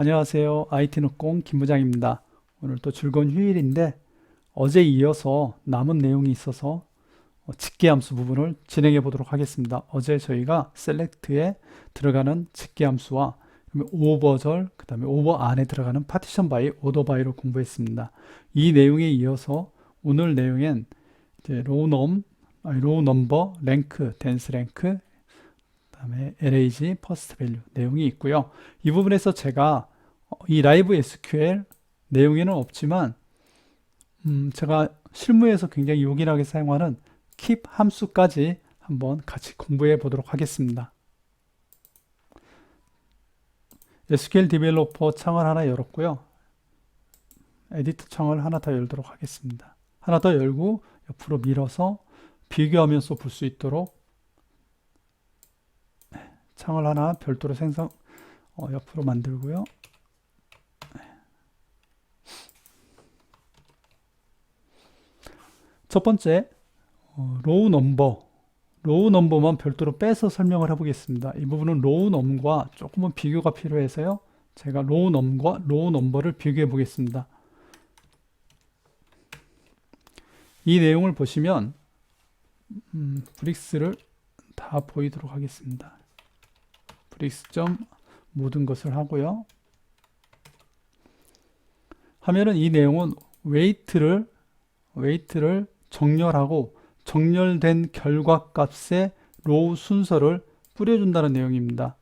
안녕하세요. IT노공 김부장입니다. 오늘 또 즐거운 휴일인데 어제 이어서 남은 내용이 있어서 직계함수 부분을 진행해 보도록 하겠습니다. 어제 저희가 셀렉트에 들어가는 직계함수와 오버절, 그 다음에 오버 안에 들어가는 파티션 바이, 오더 바이를 공부했습니다. 이 내용에 이어서 오늘 내용엔 이제 로우 넘버, 랭크, 댄스 랭크, 그다음에 LAG, 퍼스트 밸류 내용이 있고요. 이 부분에서 제가 이 라이브 SQL 내용에는 없지만 제가 실무에서 굉장히 요긴하게 사용하는 keep 함수까지 한번 같이 공부해 보도록 하겠습니다. SQL 디벨로퍼 창을 하나 열었고요. 에디터 창을 하나 더 열도록 하겠습니다. 하나 더 열고 옆으로 밀어서 비교하면서 볼 수 있도록 창을 하나 별도로 옆으로 만들고요. 첫 번째, 로우 넘버만 별도로 빼서 설명을 해보겠습니다. 이 부분은 로우 넘과 조금은 비교가 필요해서요. 제가 로우 넘과 로우 넘버를 비교해 보겠습니다. 이 내용을 보시면 브릭스를 다 보이도록 하겠습니다. 브릭스 점 모든 것을 하고요. 하면은 이 내용은 웨이트를 정렬하고 정렬된 결과값의 로우 순서를 뿌려준다는 내용입니다.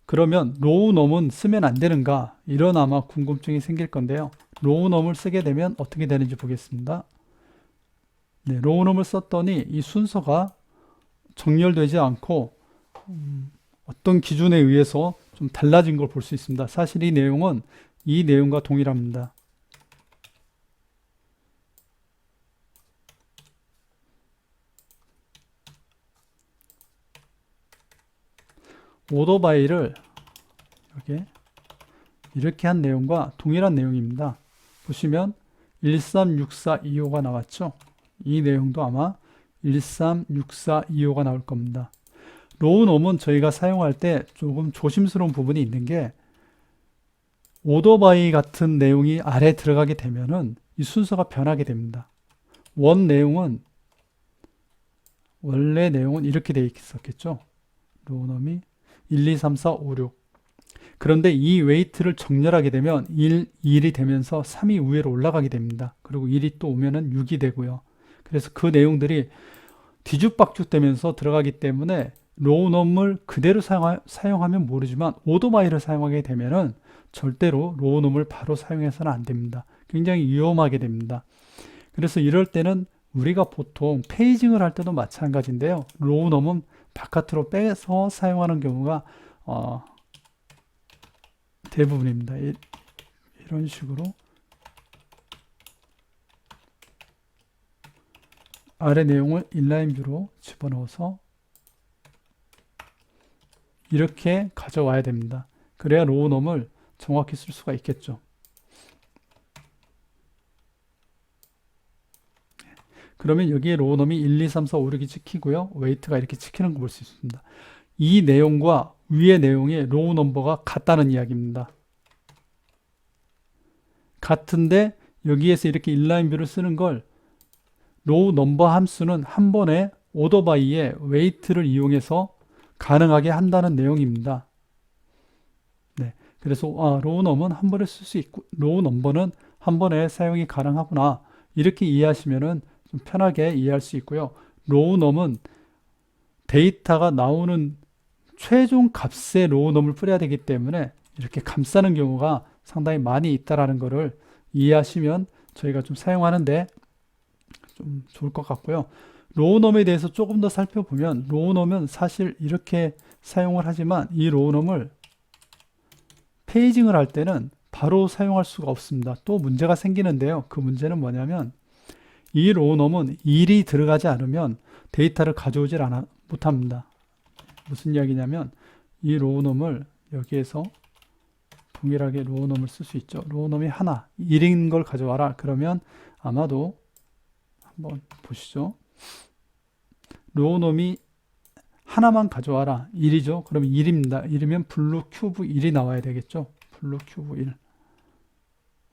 그러면 로우 넘은 쓰면 안 되는가? 이런 아마 궁금증이 생길 건데요. 로우 넘을 쓰게 되면 어떻게 되는지 보겠습니다. 네, 로우 넘을 썼더니 이 순서가 정렬되지 않고 어떤 기준에 의해서 좀 달라진 걸 볼 수 있습니다. 사실 이 내용은 이 내용과 동일합니다. 오더바이를 이렇게 한 내용과 동일한 내용입니다. 보시면 136425가 나왔죠. 이 내용도 아마 136425가 나올 겁니다. 로우 넘은 저희가 사용할 때 조금 조심스러운 부분이 있는 게 오더바이 같은 내용이 아래 들어가게 되면은 이 순서가 변하게 됩니다. 원래 내용은 이렇게 되어 있었겠죠. 로우 넘이 1, 2, 3, 4, 5, 6. 그런데 이 웨이트를 정렬하게 되면 1이 되면서 3이 위로 올라가게 됩니다. 그리고 1이 또 오면은 6이 되고요. 그래서 그 내용들이 뒤죽박죽 되면서 들어가기 때문에 로우 넘을 그대로 사용하면 모르지만 오더바이를 사용하게 되면은 절대로 로우 넘을 바로 사용해서는 안 됩니다. 굉장히 위험하게 됩니다. 그래서 이럴 때는 우리가 보통 페이징을 할 때도 마찬가지인데요. 로우 넘은 바깥으로 빼서 사용하는 경우가 대부분입니다. 이런 식으로 아래 내용을 인라인 뷰로 집어넣어서 이렇게 가져와야 됩니다. 그래야 로우 넘을 정확히 쓸 수가 있겠죠. 그러면 여기에 로우 넘이 1, 2, 3, 4, 5, 6이 찍히고요. 웨이트가 이렇게 찍히는 거 볼 수 있습니다. 이 내용과 위의 내용의 로우 넘버가 같다는 이야기입니다. 같은데 여기에서 이렇게 인라인 뷰를 쓰는 걸 로우 넘버 함수는 한 번에 오더바이의 웨이트를 이용해서 가능하게 한다는 내용입니다. 네, 그래서 로우 넘은 한 번에 쓸 수 있고 로우 넘버는 한 번에 사용이 가능하구나 이렇게 이해하시면은 좀 편하게 이해할 수 있고요. 로우 넘은 데이터가 나오는 최종 값에 로우 넘을 뿌려야 되기 때문에 이렇게 감싸는 경우가 상당히 많이 있다라는 것을 이해하시면 저희가 좀 사용하는데 좀 좋을 것 같고요. 로우 넘에 대해서 조금 더 살펴보면 로우 넘은 사실 이렇게 사용을 하지만 이 로우 넘을 페이징을 할 때는 바로 사용할 수가 없습니다. 또 문제가 생기는데요. 그 문제는 뭐냐면 이 로우 넘은 1이 들어가지 않으면 데이터를 가져오질 못합니다. 무슨 이야기냐면 이 로우 넘을 여기에서 동일하게 로우 넘을 쓸 수 있죠. 로우 넘이 하나 1인 걸 가져와라. 그러면 아마도 한번 보시죠. 로우 넘이 하나만 가져와라. 1이죠. 그럼 1입니다. 1이면 블루 큐브 1이 나와야 되겠죠. 블루 큐브 1.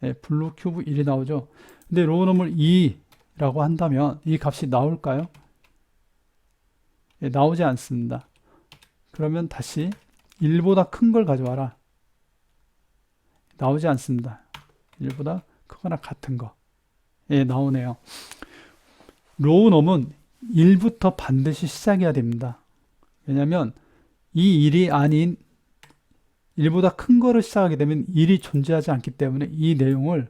예, 블루 큐브 1이 나오죠. 근데 로우 넘을 2라고 한다면 이 값이 나올까요? 예, 나오지 않습니다. 그러면 다시 1보다 큰 걸 가져와라. 나오지 않습니다. 1보다 크거나 같은 거. 예, 나오네요. 로우 넘은 1부터 반드시 시작해야 됩니다. 왜냐하면 이 1이 아닌 1보다 큰 거를 시작하게 되면 1이 존재하지 않기 때문에 이 내용을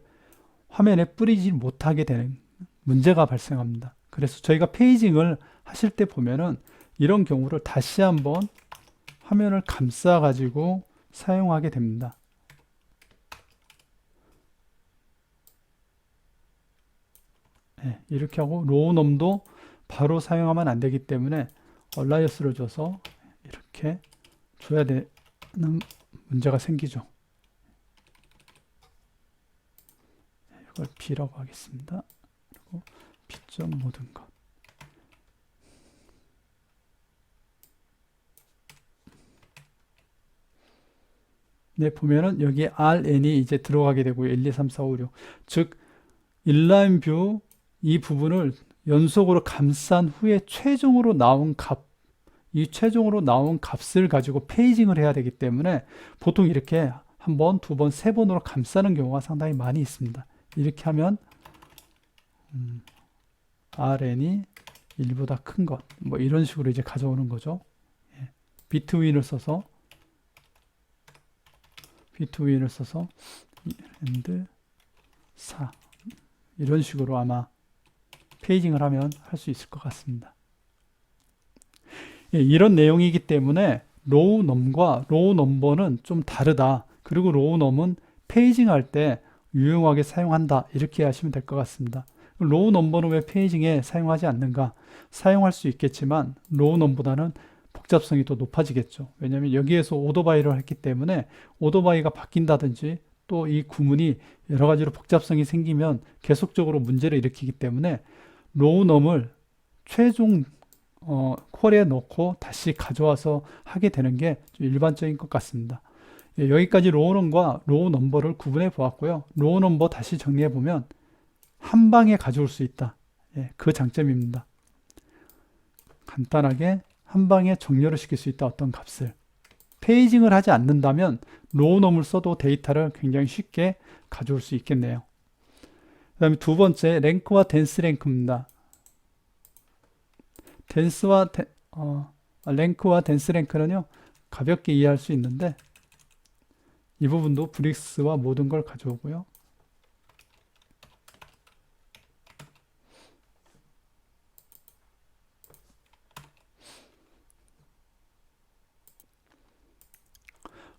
화면에 뿌리지 못하게 되는 문제가 발생합니다. 그래서 저희가 페이징을 하실 때 보면은 이런 경우를 다시 한번 화면을 감싸 가지고 사용하게 됩니다. 네, 이렇게 하고 로우 넘도 바로 사용하면 안 되기 때문에 얼라이어스를 줘서 이렇게 줘야 되는 문제가 생기죠. 이걸 B라고 하겠습니다. 그리고 B. 모든 것. 네, 보면은 여기에 RN이 이제 들어가게 되고요. 1, 2, 3, 4, 5, 6. 즉, 인라인 뷰 이 부분을 연속으로 감싼 후에 최종으로 나온 값, 이 최종으로 나온 값을 가지고 페이징을 해야 되기 때문에 보통 이렇게 한 번, 두 번, 세 번으로 감싸는 경우가 상당히 많이 있습니다. 이렇게 하면 RN이 1보다 큰 것, 뭐 이런 식으로 이제 가져오는 거죠. 예. 비트윈을 써서 and 4 이런 식으로 아마 페이징을 하면 할 수 있을 것 같습니다. 예, 이런 내용이기 때문에 로우 넘과 로우 넘버는 좀 다르다. 그리고 로우 넘은 페이징 할 때 유용하게 사용한다. 이렇게 하시면 될 것 같습니다. 로우 넘버는 왜 페이징에 사용하지 않는가? 사용할 수 있겠지만 로우 넘보다는 복잡성이 더 높아지겠죠. 왜냐하면 여기에서 오더바이를 했기 때문에 오더바이가 바뀐다든지 또 이 구문이 여러 가지로 복잡성이 생기면 계속적으로 문제를 일으키기 때문에 로우 넘을 최종 콜에 넣고 다시 가져와서 하게 되는 게 좀 일반적인 것 같습니다. 예, 여기까지 로우 넘과 로우 넘버를 구분해 보았고요. 로우 넘버 다시 정리해 보면 한 방에 가져올 수 있다. 예, 그 장점입니다. 간단하게 한 방에 정렬을 시킬 수 있다. 어떤 값을. 페이징을 하지 않는다면 로우 넘을 써도 데이터를 굉장히 쉽게 가져올 수 있겠네요. 그 다음에 두 번째 랭크와 댄스 랭크입니다. 랭크와 댄스 랭크는요 가볍게 이해할 수 있는데 이 부분도 브릭스와 모든 걸 가져오고요.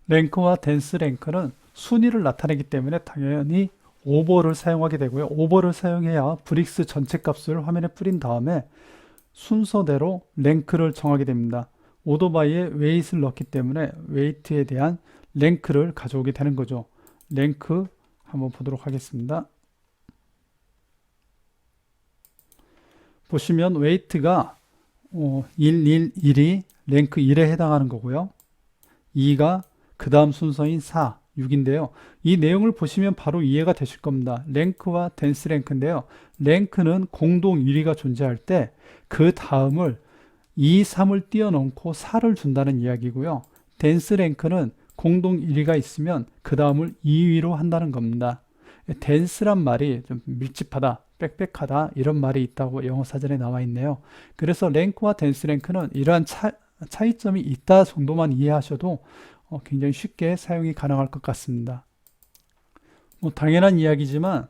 랭크와 댄스 랭크는 순위를 나타내기 때문에 당연히 오버를 사용하게 되고요. 오버를 사용해야 브릭스 전체 값을 화면에 뿌린 다음에 순서대로 랭크를 정하게 됩니다. 오더바이에 웨이트를 넣기 때문에 웨이트에 대한 랭크를 가져오게 되는 거죠. 랭크 한번 보도록 하겠습니다. 보시면 웨이트가 1, 1, 1이 랭크 1에 해당하는 거고요. 2가 그 다음 순서인 4, 6인데요. 이 내용을 보시면 바로 이해가 되실 겁니다. 랭크와 댄스 랭크인데요. 랭크는 공동 1위가 존재할 때 그 다음을 2, 3을 뛰어넘고 4를 준다는 이야기고요. 댄스 랭크는 공동 1위가 있으면 그 다음을 2위로 한다는 겁니다. 댄스란 말이 좀 밀집하다, 빽빽하다 이런 말이 있다고 영어 사전에 나와 있네요. 그래서 랭크와 댄스 랭크는 이러한 차이점이 있다 정도만 이해하셔도 굉장히 쉽게 사용이 가능할 것 같습니다. 뭐 당연한 이야기지만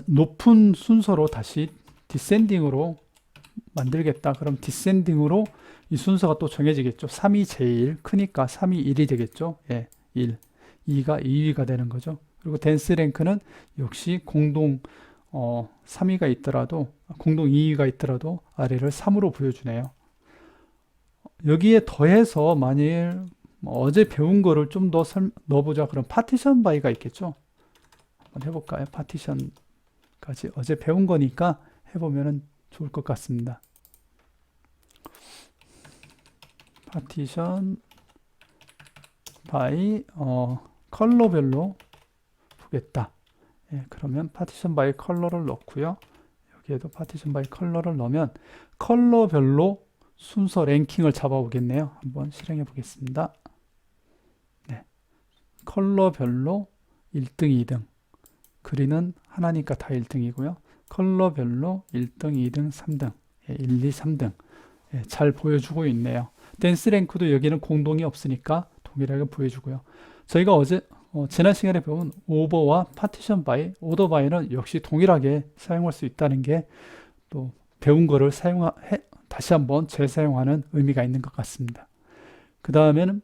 높은 순서로 다시 디센딩으로 만들겠다. 그럼 디센딩으로 이 순서가 또 정해지겠죠. 3이 제일 크니까 3이 1이 되겠죠. 예, 1. 2가 2위가 되는 거죠. 그리고 댄스 랭크는 역시 공동 3위가 있더라도 공동 2위가 있더라도 아래를 3으로 보여주네요. 여기에 더해서 만일 어제 배운 거를 좀 더 넣어보자. 그럼 파티션 바이가 있겠죠. 한번 해볼까요? 파티션까지 어제 배운 거니까 해보면 좋을 것 같습니다. 파티션 바이 컬러별로 보겠다. 예, 그러면 파티션 바이 컬러를 넣고요. 여기에도 파티션 바이 컬러를 넣으면 컬러별로 순서 랭킹을 잡아보겠네요. 한번 실행해 보겠습니다. 네, 컬러별로 1등, 2등. 그린은 하나니까 다 1등이고요. 컬러별로 1등, 2등, 3등. 예, 1, 2, 3등. 예, 잘 보여주고 있네요. 댄스 랭크도 여기는 공동이 없으니까 동일하게 보여주고요. 저희가 지난 시간에 배운 오버와 파티션 바이, 오더 바이는 역시 동일하게 사용할 수 있다는 게 또 배운 거를 다시 한번 재사용하는 의미가 있는 것 같습니다. 그 다음에는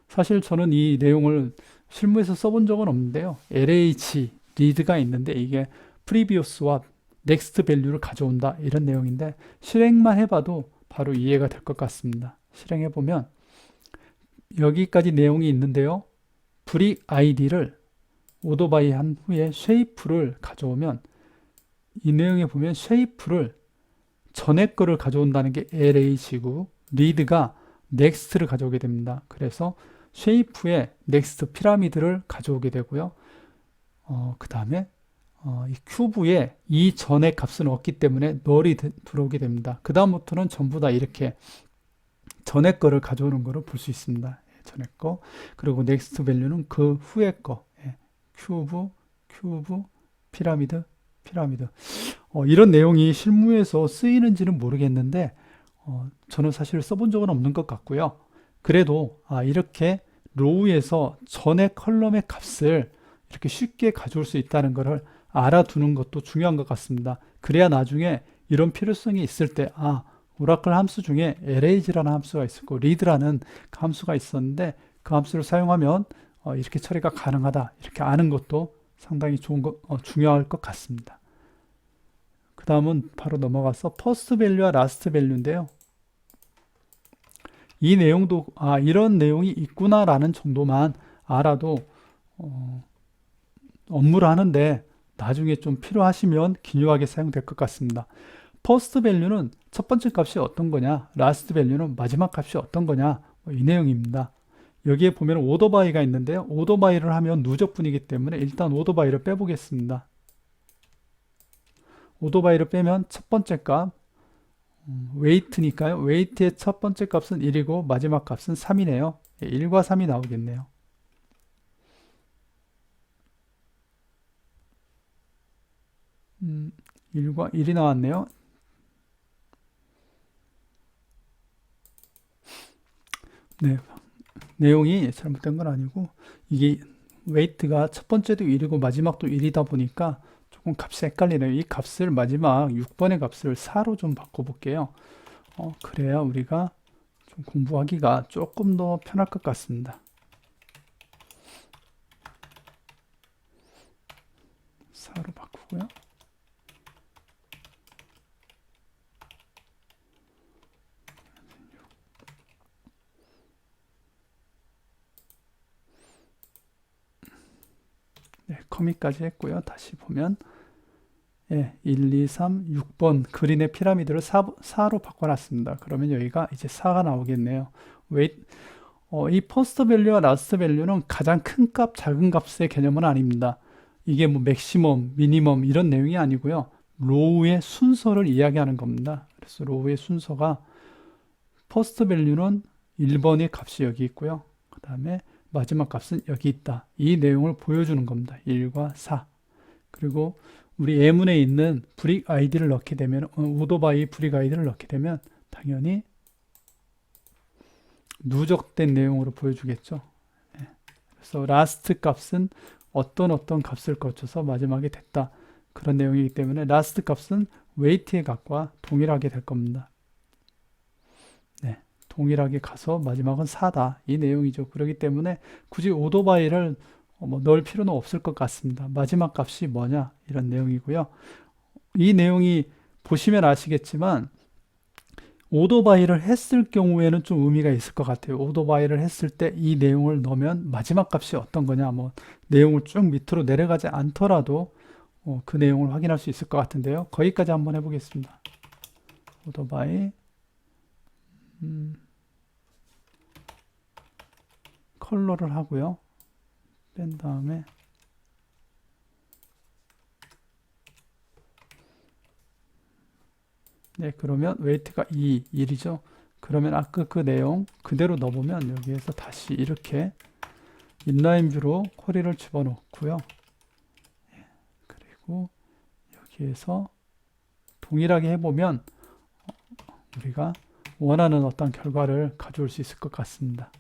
사실 저는 이 내용을 실무에서 써본 적은 없는데요. LH 리드가 있는데 이게 previous와 next value를 가져온다 이런 내용인데 실행만 해봐도 바로 이해가 될 것 같습니다. 실행해보면 여기까지 내용이 있는데요. 브릭 아이디를 오더바이 한 후에 쉐이프를 가져오면 이 내용에 보면 쉐이프를 전에 거를 가져온다는 게 LH고 리드가 넥스트를 가져오게 됩니다. 그래서 쉐이프에 넥스트 피라미드를 가져오게 되고요. 그 다음에 이 큐브에 이 전의 값은 없기 때문에 널이 들어오게 됩니다. 그 다음부터는 전부 다 이렇게 전의 거를 가져오는 거를 볼 수 있습니다. 전의 거. 그리고 넥스트 밸류는 그 후의 거. 큐브, 피라미드. 이런 내용이 실무에서 쓰이는지는 모르겠는데 저는 사실 써본 적은 없는 것 같고요. 그래도 이렇게 로우에서 전의 컬럼의 값을 이렇게 쉽게 가져올 수 있다는 것을 알아두는 것도 중요한 것 같습니다. 그래야 나중에 이런 필요성이 있을 때 오라클 함수 중에 LH라는 함수가 있었고 리드라는 함수가 있었는데 그 함수를 사용하면 이렇게 처리가 가능하다 이렇게 아는 것도 상당히 중요할 것 같습니다. 그 다음은 바로 넘어가서 퍼스트 밸류와 라스트 밸류인데요. 이 내용도 이런 내용이 있구나라는 정도만 알아도 업무를 하는데 나중에 좀 필요하시면 기묘하게 사용될 것 같습니다. 퍼스트 밸류는 첫 번째 값이 어떤 거냐, 라스트 밸류는 마지막 값이 어떤 거냐, 이 내용입니다. 여기에 보면 오더바이가 있는데요. 오더바이를 하면 누적분이기 때문에 일단 오더바이를 빼보겠습니다. 오더바이를 빼면 첫 번째 값 웨이트니까요. 웨이트의 첫 번째 값은 1이고 마지막 값은 3이네요. 1과 3이 나오겠네요. 음, 1과 1이 나왔네요. 네, 내용이 잘못된 건 아니고 이게 웨이트가 첫 번째도 1이고 마지막도 1이다 보니까 조금 값이 헷갈리네요. 이 값을 마지막 6번의 값을 4로 좀 바꿔볼게요. 그래야 우리가 좀 공부하기가 조금 더 편할 것 같습니다. 4로 바꾸고요. 네, 커밋까지 했고요. 다시 보면 1, 2, 3, 6번 그린의 피라미드를 4로 바꿔놨습니다. 그러면 여기가 이제 4가 나오겠네요. 이 퍼스트 밸류와 라스트 밸류는 가장 큰 값, 작은 값의 개념은 아닙니다. 이게 뭐 맥시멈, 미니멈 이런 내용이 아니고요. 로우의 순서를 이야기하는 겁니다. 그래서 로우의 순서가 퍼스트 밸류는 1번의 값이 여기 있고요. 그 다음에 마지막 값은 여기 있다. 이 내용을 보여주는 겁니다. 1과 4. 그리고 우리 예문에 있는 브릭 아이디를 넣게 되면 오더바이 브릭 아이디를 넣게 되면 당연히 누적된 내용으로 보여주겠죠. 그래서 라스트 값은 어떤 값을 거쳐서 마지막에 됐다. 그런 내용이기 때문에 라스트 값은 웨이트의 값과 동일하게 될 겁니다. 네, 동일하게 가서 마지막은 4다. 이 내용이죠. 그렇기 때문에 굳이 오더바이를 넣을 필요는 없을 것 같습니다. 마지막 값이 뭐냐 이런 내용이고요. 이 내용이 보시면 아시겠지만 오더바이를 했을 경우에는 좀 의미가 있을 것 같아요. 오더바이를 했을 때 이 내용을 넣으면 마지막 값이 어떤 거냐 내용을 쭉 밑으로 내려가지 않더라도 그 내용을 확인할 수 있을 것 같은데요. 거기까지 한번 해보겠습니다. 오더 바이 컬러를 하고요. 뺀 다음에 네, 그러면 웨이트가 1이죠. 그러면 아까 그 내용 그대로 넣어보면 여기에서 다시 이렇게 인라인 뷰로 쿼리를 집어넣고요. 그리고 여기에서 동일하게 해보면 우리가 원하는 어떤 결과를 가져올 수 있을 것 같습니다.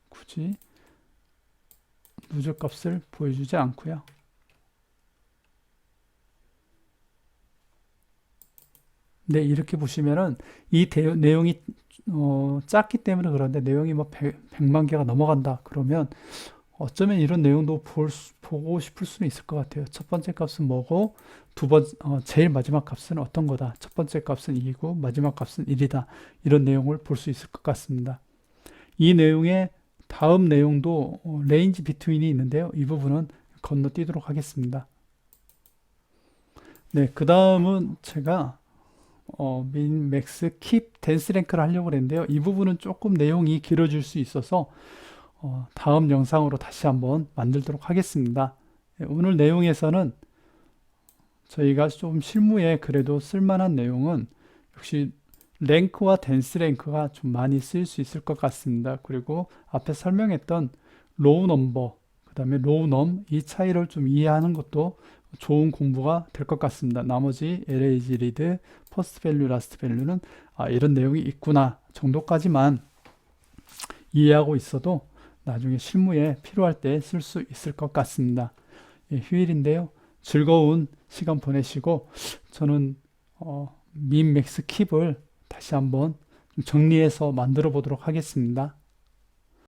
굳이 누적 값을 보여주지 않고요. 네, 이렇게 보시면은 이 내용이 작기 때문에 그런데 내용이 뭐 100만 개가 넘어간다. 그러면 어쩌면 이런 내용도 보고 싶을 수는 있을 것 같아요. 첫 번째 값은 뭐고, 제일 마지막 값은 어떤 거다. 첫 번째 값은 2이고, 마지막 값은 1이다. 이런 내용을 볼 수 있을 것 같습니다. 이 내용의 다음 내용도 레인지 비트윈이 있는데요. 이 부분은 건너뛰도록 하겠습니다. 네, 그 다음은 제가 민, 맥스, 킵, 댄스 랭크를 하려고 했는데요. 이 부분은 조금 내용이 길어질 수 있어서 다음 영상으로 다시 한번 만들도록 하겠습니다. 네, 오늘 내용에서는 저희가 좀 실무에 그래도 쓸만한 내용은 역시 랭크와 댄스 랭크가 좀 많이 쓰일 수 있을 것 같습니다. 그리고 앞에 설명했던 로우 넘버, 그 다음에 로우 넘 이 차이를 좀 이해하는 것도 좋은 공부가 될 것 같습니다. 나머지 LAG 리드, 퍼스트 밸류, 라스트 밸류는 이런 내용이 있구나 정도까지만 이해하고 있어도 나중에 실무에 필요할 때 쓸 수 있을 것 같습니다. 예, 휴일인데요. 즐거운 시간 보내시고 저는 민, 맥스, 킵을 다시 한번 정리해서 만들어 보도록 하겠습니다.